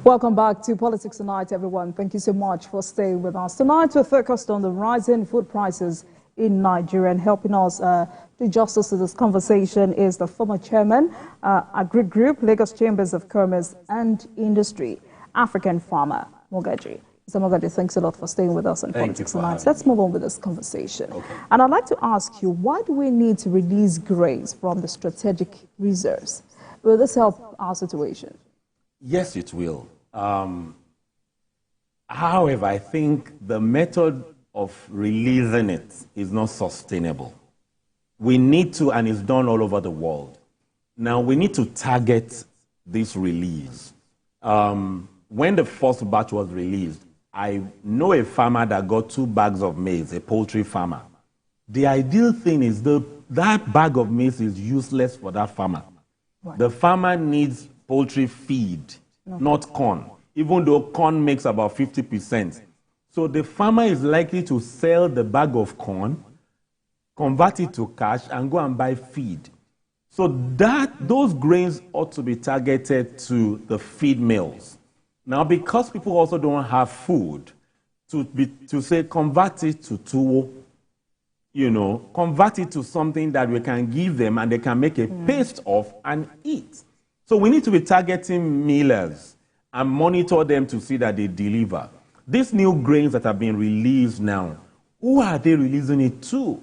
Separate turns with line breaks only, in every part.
Welcome back to Politics Tonight, everyone. Thank you so much for staying with us. Tonight, we're focused on the rising food prices in Nigeria, and helping us do justice to this conversation is the former chairman, Agri Group, Lagos Chambers of Commerce and Industry, African farmer, Mogaji. Mr. Mogaji, thanks a lot for staying with us on Politics Tonight. Let's move on with this conversation. Okay. And I'd like to ask you, why do we need to release grains from the strategic reserves? Will this help our situation?
Yes, it will. However, I think the method of releasing it is not sustainable. We need to, and it's done all over the world. Now, we need to target this release. When the first batch was released, I know a farmer that got 2 bags of maize, a poultry farmer. The ideal thing is that bag of maize is useless for that farmer. Right. The farmer needs poultry feed, not corn, even though corn makes about 50%. So the farmer is likely to sell the bag of corn, convert it to cash, and go and buy feed. So those grains ought to be targeted to the feed mills. Now, because people also don't have food, to say convert it to tuwo, convert it to something that we can give them and they can make a paste of and eat. So we need to be targeting millers and monitor them to see that they deliver. These new grains that have been released now, who are they releasing it to?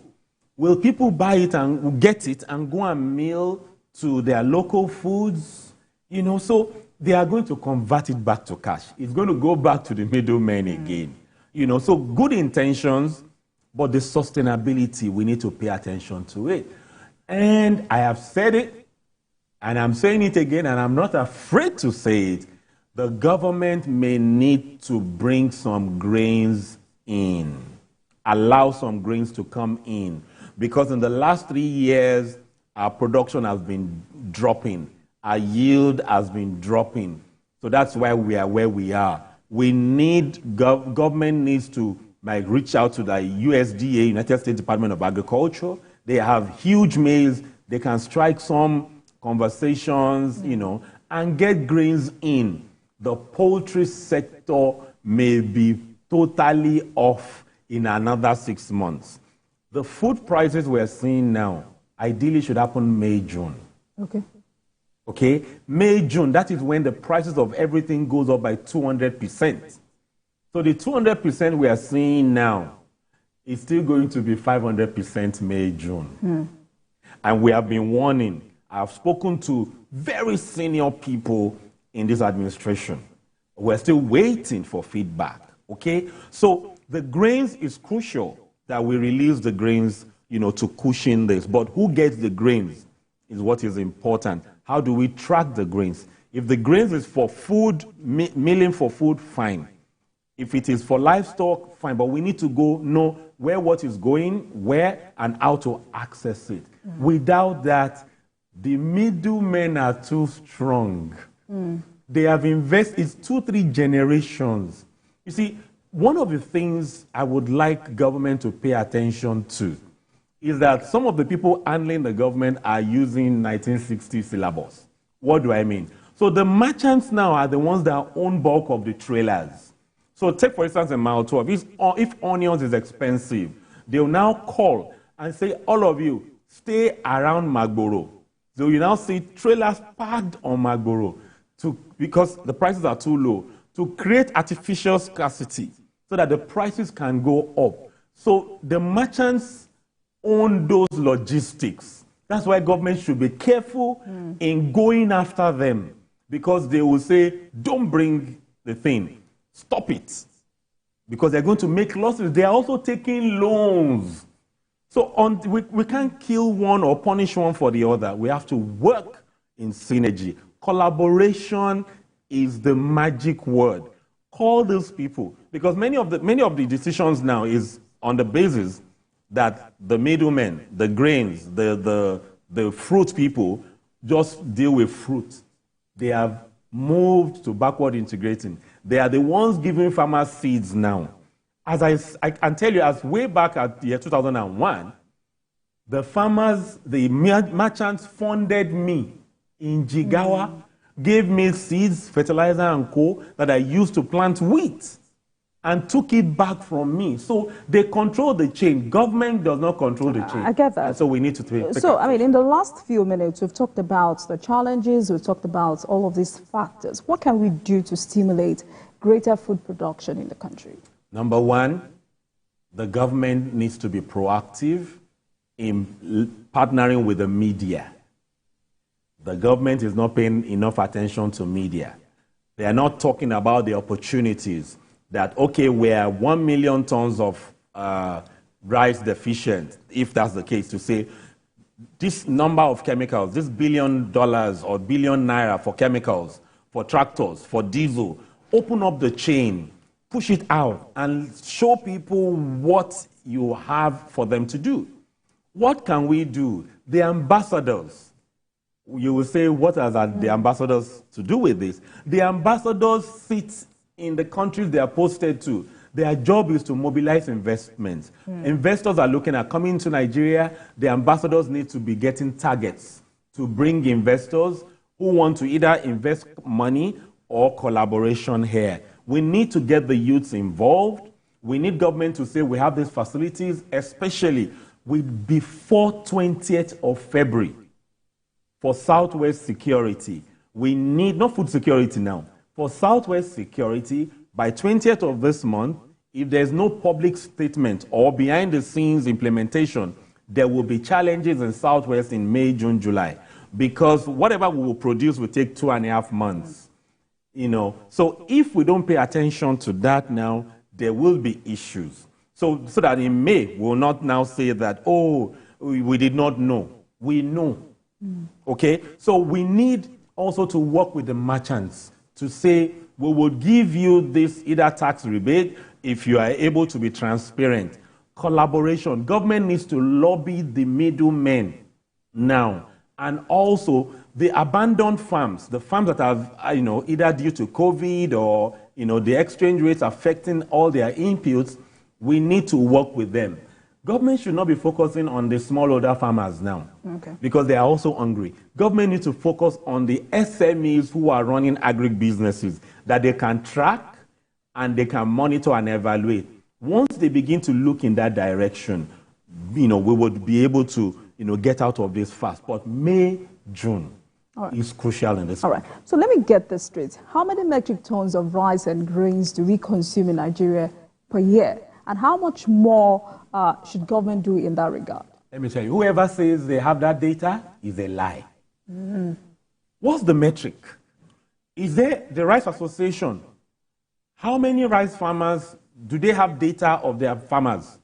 Will people buy it and get it and go and mill to their local foods? So they are going to convert it back to cash. It's going to go back to the middlemen again. So good intentions, but the sustainability, we need to pay attention to it. And I have said it, and I'm saying it again, and I'm not afraid to say it. The government may need to bring some grains in, allow some grains to come in, because in the last 3 years, our production has been dropping. Our yield has been dropping. So that's why we are where we are. We need, government needs to reach out to the USDA, United States Department of Agriculture. They have huge maize. They can strike some conversations, and get grains in. The poultry sector may be totally off in another 6 months. The food prices we're seeing now, ideally should happen May, June. Okay, May, June, that is when the prices of everything goes up by 200%. So the 200% we are seeing now is still going to be 500% May, June. And we have been warning. I've spoken to very senior people in this administration. We're still waiting for feedback, okay? So the grains is crucial that we release the grains, to cushion this. But who gets the grains is what is important. How do we track the grains? If the grains is for food, milling for food, fine. If it is for livestock, fine. But we need to know where what is going, where, and how to access it. Without that, the middlemen are too strong. They have invested, it's 2-3 generations. You see, one of the things I would like government to pay attention to is that some of the people handling the government are using 1960 syllabus. What do I mean? So the merchants now are the ones that own bulk of the trailers. So take, for instance, a mile 12. If onions is expensive, they'll now call and say, all of you, stay around Magboro. So you now see trailers parked on Magboro because the prices are too low, to create artificial scarcity so that the prices can go up. So the merchants own those logistics. That's why government should be careful in going after them, because they will say, don't bring the thing, stop it, because they're going to make losses. They are also taking loans. So we can't kill one or punish one for the other. We have to work in synergy. Collaboration is the magic word. Call those people, because many of the decisions now is on the basis that the middlemen, the grains, the fruit people just deal with fruit. They have moved to backward integrating. They are the ones giving farmers seeds now. As I can tell you, as way back at the year 2001, the farmers, the merchants funded me in Jigawa gave me seeds, fertilizer, and co that I used to plant wheat, and took it back from me. So they control the chain. Government does not control the chain.
I get that.
And so we need to take
So, I mean, in the last few minutes, we've talked about the challenges, we've talked about all of these factors. What can we do to stimulate greater food production in the country?
Number one, the government needs to be proactive in partnering with the media. The government is not paying enough attention to media. They are not talking about the opportunities that, okay, we are 1 million tons of rice deficient, if that's the case, to say this number of chemicals, this $1 billion or billion naira for chemicals, for tractors, for diesel, open up the chain, push it out, and show people what you have for them to do. What can we do? The ambassadors, you will say, what are the ambassadors to do with this? The ambassadors sit in the countries they are posted to. Their job is to mobilize investments. Investors are looking at coming to Nigeria. The ambassadors need to be getting targets to bring investors who want to either invest money or collaboration here. We need to get the youths involved. We need government to say we have these facilities, especially before 20th of February for Southwest security. We need, not food security now, for Southwest security, by 20th of this month, if there's no public statement or behind the scenes implementation, there will be challenges in Southwest in May, June, July, because whatever we will produce will take 2.5 months. You know, so if we don't pay attention to that now, there will be issues. So that in May, we will not now say that, oh, we did not know. We know. Okay? So we need also to work with the merchants to say, we will give you this either tax rebate if you are able to be transparent. Collaboration. Government needs to lobby the middlemen now. And also the abandoned farms, the farms that have, either due to COVID or, the exchange rates affecting all their inputs, we need to work with them. Government should not be focusing on the smallholder farmers now, because they are also hungry. Government needs to focus on the SMEs who are running agribusinesses that they can track and they can monitor and evaluate. Once they begin to look in that direction, we would be able to, get out of this fast. But May, June is crucial in this.
All right. So let me get this straight. How many metric tons of rice and grains do we consume in Nigeria per year? And how much more should government do in that regard?
Let me tell you, whoever says they have that data is a lie. What's the metric? Is there the Rice Association? How many rice farmers, do they have data of their farmers?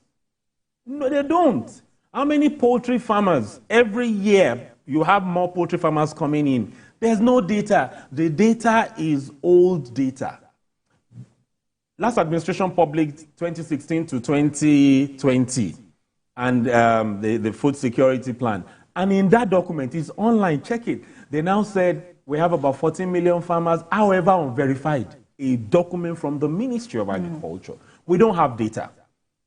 No, they don't. How many poultry farmers? Every year, you have more poultry farmers coming in. There's no data. The data is old data. Last administration published 2016 to 2020 and the food security plan. And in that document, it's online, check it. They now said we have about 14 million farmers, however unverified. A document from the Ministry of Agriculture. We don't have data.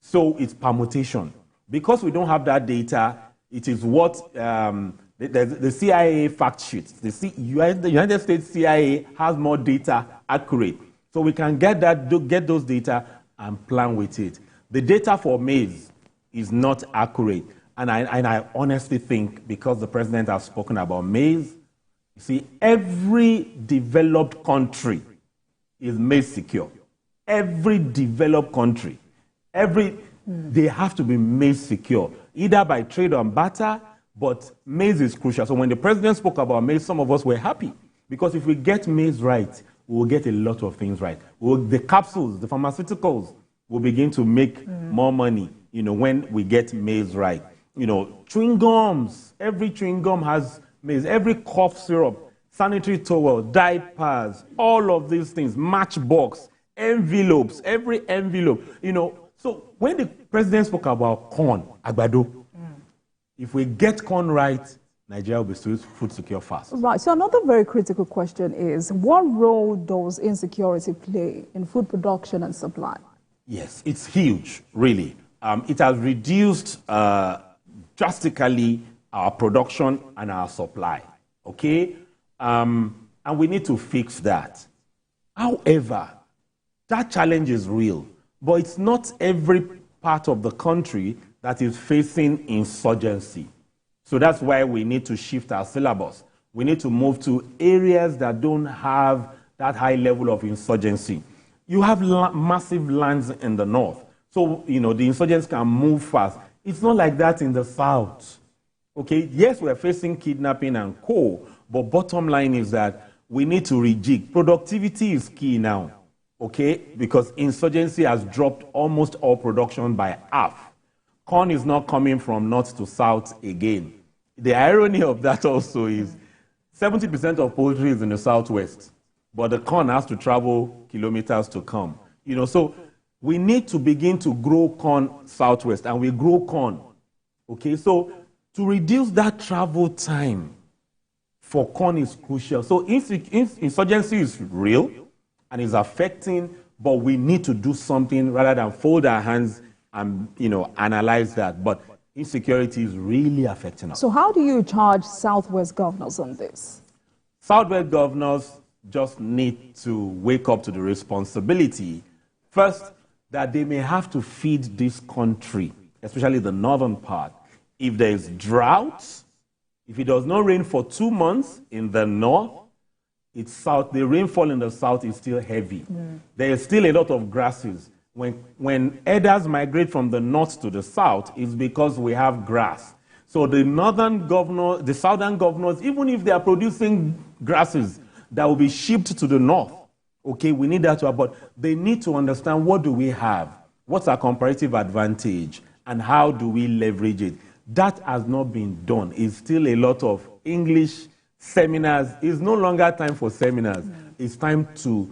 So it's permutation. Because we don't have that data, it is what the CIA fact sheets. The United States CIA has more data accurate. So we can get those data and plan with it. The data for maize is not accurate. And I honestly think, because the president has spoken about maize, you see, every developed country is maize secure. Every developed country, they have to be maize secure, either by trade or barter, but maize is crucial. So when the president spoke about maize, some of us were happy, because if we get maize right, we will get a lot of things right. The capsules, the pharmaceuticals will begin to make more money, when we get maize right. Chewing gums, every chewing gum has maize, every cough syrup, sanitary towel, diapers, all of these things, matchbox, envelopes, every envelope, So when the president spoke about corn, agbado, if we get corn right, Nigeria will be food secure fast. Right.
So another very critical question is, what role does insecurity play in food production and supply?
Yes, it's huge, really. It has reduced drastically our production and our supply. Okay? and we need to fix that. However, that challenge is real, but it's not every part of the country that is facing insurgency. So that's why we need to shift our syllabus. We need to move to areas that don't have that high level of insurgency. You have massive lands in the north, so the insurgents can move fast. It's not like that in the south. Okay, yes, we're facing kidnapping and co, but bottom line is that we need to rejig. Productivity is key now, okay, because insurgency has dropped almost all production by half. Corn is not coming from north to south again. The irony of that also is 70% of poultry is in the southwest, but the corn has to travel kilometers to come. So we need to begin to grow corn southwest, and we grow corn. Okay, so to reduce that travel time for corn is crucial. So insurgency is real and is affecting, but we need to do something rather than fold our hands and analyze that. But insecurity is really affecting us.
So how do you charge Southwest governors on this?
Southwest governors just need to wake up to the responsibility, first, that they may have to feed this country, especially the northern part. If there is drought, if it does not rain for 2 months in the north, it's south. The rainfall in the south is still heavy. There is still a lot of grasses. When herders migrate from the north to the south, it's because we have grass. So the southern governors, even if they are producing grasses that will be shipped to the north, okay, we need that to, but they need to understand, what do we have? What's our comparative advantage? And how do we leverage it? That has not been done. It's still a lot of English seminars. It's no longer time for seminars. It's time to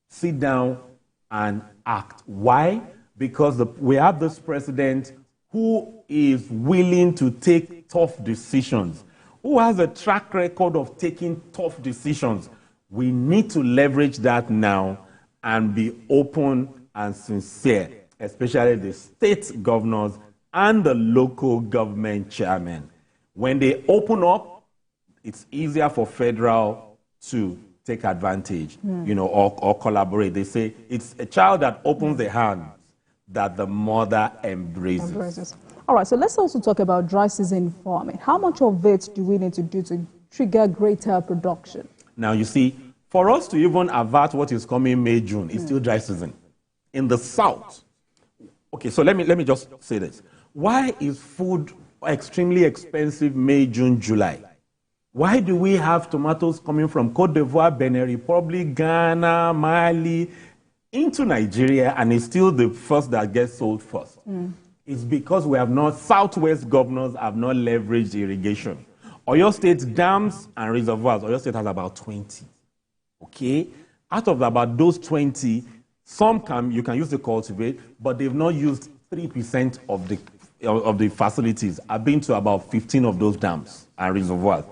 sit down and act. Why? Because we have this president who is willing to take tough decisions, who has a track record of taking tough decisions. We need to leverage that now and be open and sincere, especially the state governors and the local government chairmen. When they open up, it's easier for federal to take advantage, or collaborate. They say it's a child that opens the hands that the mother embraces.
All right, so let's also talk about dry season farming. How much of it do we need to do to trigger greater production?
Now, you see, for us to even avert what is coming May, June, it's still dry season. In the south, okay, so let me just say this. Why is food extremely expensive May, June, July? Why do we have tomatoes coming from Cote d'Ivoire, Benin Republic, Ghana, Mali, into Nigeria, and it's still the first that gets sold first? It's because Southwest governors have not leveraged irrigation. Oyo State dams and reservoirs, Oyo State has about 20. Okay? Out of about those 20, some you can use to cultivate, but they've not used 3% of the facilities. I've been to about 15 of those dams and reservoirs.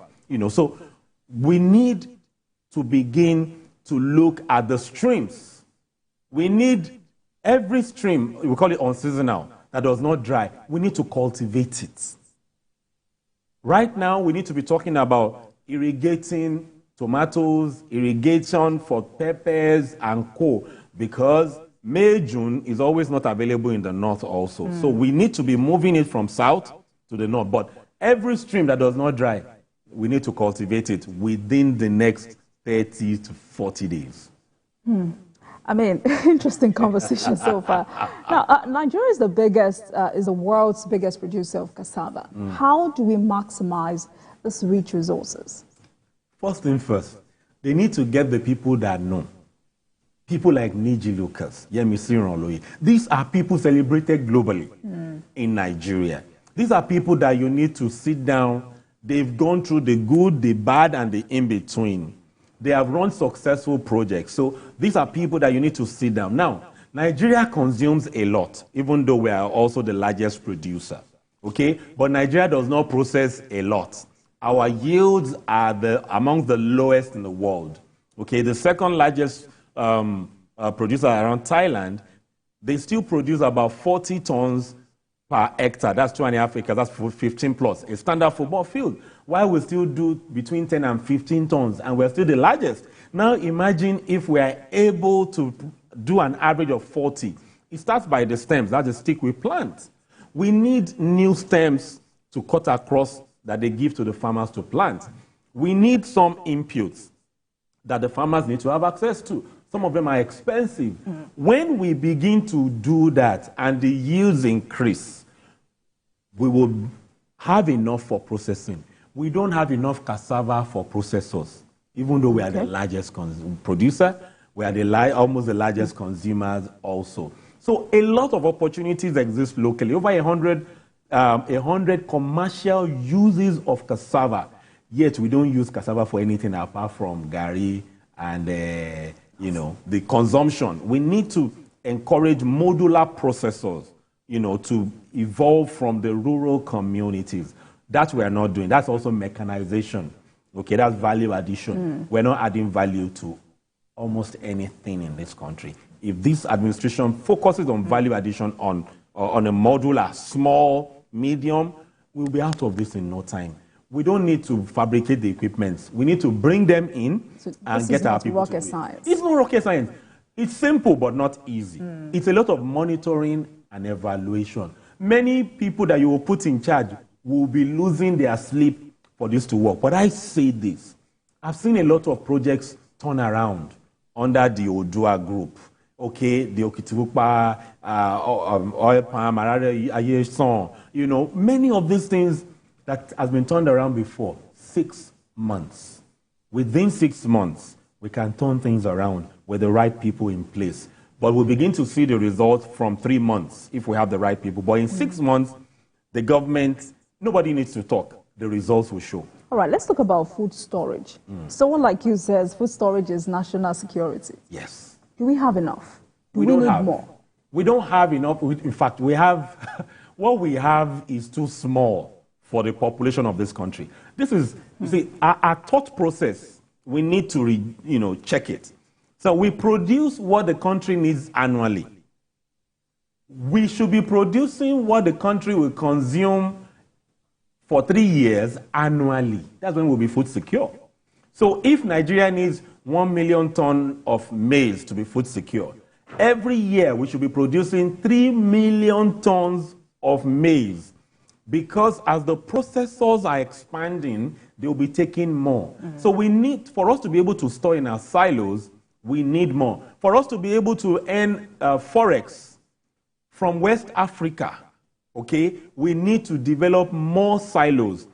So we need to begin to look at the streams. We need every stream, we call it unseasonal, that does not dry. We need to cultivate it. Right now, we need to be talking about irrigating tomatoes, irrigation for peppers and co, because May, June is always not available in the north also. So we need to be moving it from south to the north. But every stream that does not dry, we need to cultivate it within the next 30 to 40 days.
I mean, interesting conversation so far. Now, Nigeria is the world's biggest producer of cassava. How do we maximize these rich resources?
First thing first, they need to get the people that know. People like Niji Lucas, Yemisi Ronloye. These are people celebrated globally in Nigeria. These are people that you need to sit down. They've gone through the good, the bad, and the in-between. They have run successful projects. So these are people that you need to sit down. Now, Nigeria consumes a lot, even though we are also the largest producer. Okay? But Nigeria does not process a lot. Our yields are among the lowest in the world. Okay? The second largest producer around Thailand, they still produce about 40 tons per hectare. That's 2.5 acres. That's 15 plus. A standard football field. Why we still do between 10 and 15 tons, and we're still the largest. Now imagine if we are able to do an average of 40. It starts by the stems. That's the stick we plant. We need new stems to cut across that they give to the farmers to plant. We need some inputs that the farmers need to have access to. Some of them are expensive. When we begin to do that and the yields increase, we will have enough for processing. We don't have enough cassava for processors, even though we are the largest producer. We are almost the largest consumers also. So a lot of opportunities exist locally. Over 100 commercial uses of cassava. Yet we don't use cassava for anything apart from gari and the consumption. We need to encourage modular processors, to evolve from the rural communities. That we are not doing. That's also mechanization. Okay, that's value addition. We're not adding value to almost anything in this country. If this administration focuses on value addition on a modular, small, medium, we'll be out of this in no time. We don't need to fabricate the equipment. We need to bring them in and get our people to do it. It's not rocket science. It's simple but not easy. It's a lot of monitoring and evaluation. Many people that you will put in charge will be losing their sleep for this to work. But I say this. I've seen a lot of projects turn around under the Odua group. Okay, the Okitivupa, oil palm, many of these things that has been turned around before. 6 months. Within 6 months, we can turn things around with the right people in place. But we'll begin to see the results from 3 months if we have the right people. But in 6 months, the government, nobody needs to talk. The results will show.
All right, let's talk about food storage. Someone like you says food storage is national security.
Yes.
Do we have enough? Do we need more?
We don't have enough. In fact, we have, what we have is too small for the population of this country. This is, you see, our thought process, we need to, check it. So we produce what the country needs annually. We should be producing what the country will consume for 3 years annually. That's when we'll be food secure. So if Nigeria needs 1 million tons of maize to be food secure, every year we should be producing 3 million tons of maize, because as the processors are expanding, they will be taking more. So we need, for us to be able to store in our silos, we need more. For us to be able to earn forex from West Africa, okay, we need to develop more silos.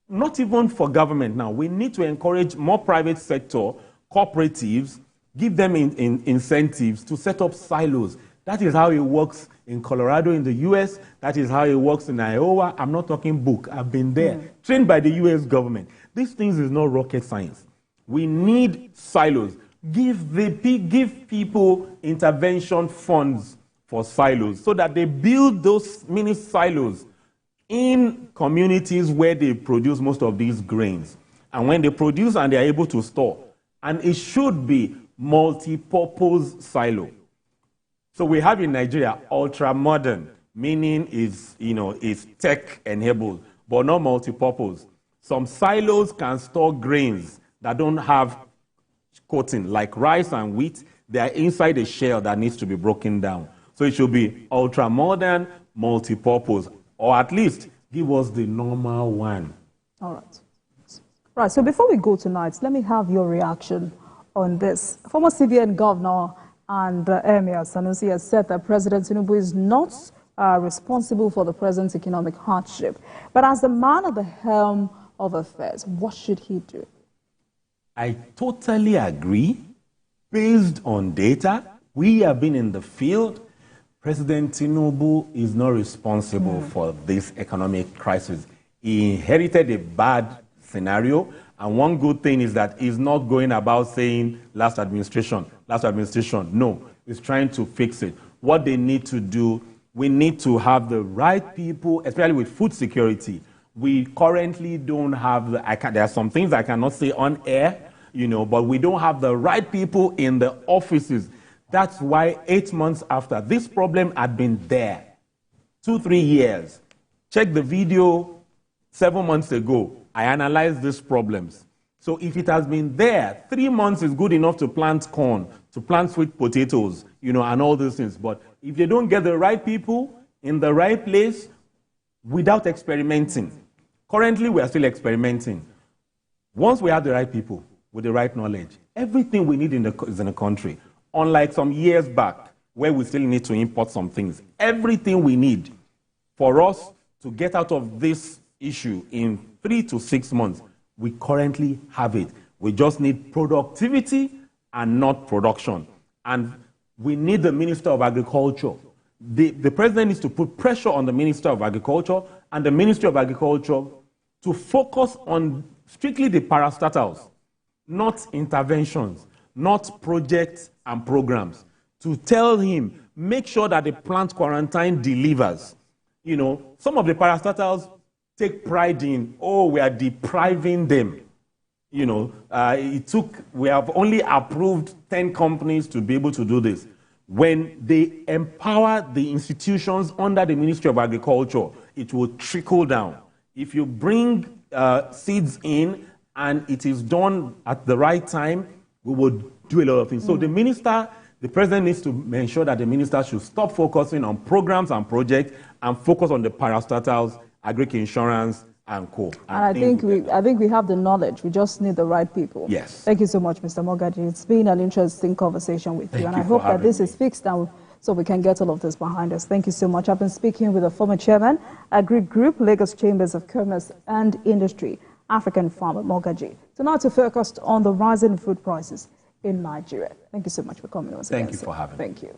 Not even for government now. We need to encourage more private sector, cooperatives, give them incentives to set up silos. That is how it works in Colorado in the US. That is how it works in Iowa. I'm not talking book. I've been there. Trained by the US government. These things is not rocket science. We need silos. Give people intervention funds for silos so that they build those mini silos in communities where they produce most of these grains. And when they produce and they are able to store, and it should be multi-purpose silo. So we have in Nigeria ultra-modern, meaning is tech enabled, but not multi-purpose. Some silos can store grains that don't have coating, like rice and wheat. They are inside a shell that needs to be broken down. So it should be ultra-modern, multi-purpose, or at least give us the normal one.
All right. Right, so before we go tonight, let me have your reaction on this. Former CBN governor and Emir Sanusi has said that President Tinubu is not responsible for the present economic hardship. But as the man at the helm of affairs, what should he do?
I totally agree. Based on data, we have been in the field. President Tinubu is not responsible for this economic crisis. He inherited a bad scenario, and one good thing is that he's not going about saying last administration. No, he's trying to fix it. What they need to do, we need to have the right people, especially with food security. We currently don't have there are some things I cannot say on air, but we don't have the right people in the offices. That's why 8 months after, this problem had been there. 2-3 years. Check the video 7 months ago. I analyzed these problems. So if it has been there, 3 months is good enough to plant corn, to plant sweet potatoes, you know, and all those things. But if they don't get the right people in the right place without experimenting, currently we are still experimenting. Once we have the right people with the right knowledge, everything we need is in the country. Unlike some years back, where we still need to import some things. Everything we need for us to get out of this issue in 3 to 6 months, we currently have it. We just need productivity and not production. And we need the Minister of Agriculture. The President needs to put pressure on the Minister of Agriculture and the Ministry of Agriculture to focus on strictly the parastatals, not interventions, not projects and programs. To tell him, make sure that the plant quarantine delivers. You know, some of the parastatals take pride in, oh, we are depriving them. You know, we have only approved 10 companies to be able to do this. When they empower the institutions under the Ministry of Agriculture, it will trickle down. If you bring seeds in and it is done at the right time, we will do a lot of things. So the President needs to ensure that the minister should stop focusing on programs and projects and focus on the parastatals, agric insurance, and co.
And I think we have the knowledge. We just need the right people.
Yes.
Thank you so much, Mr. Mogaji. It's been an interesting conversation with you. And I hope that this is fixed now so we can get all of this behind us. Thank you so much. I've been speaking with the former chairman, Agri Group, Lagos Chambers of Commerce and Industry, African farmer Mogaji. Tonight we focused on the rising food prices in Nigeria. Thank you so much for coming once again.
Thank you for having me.
Thank you.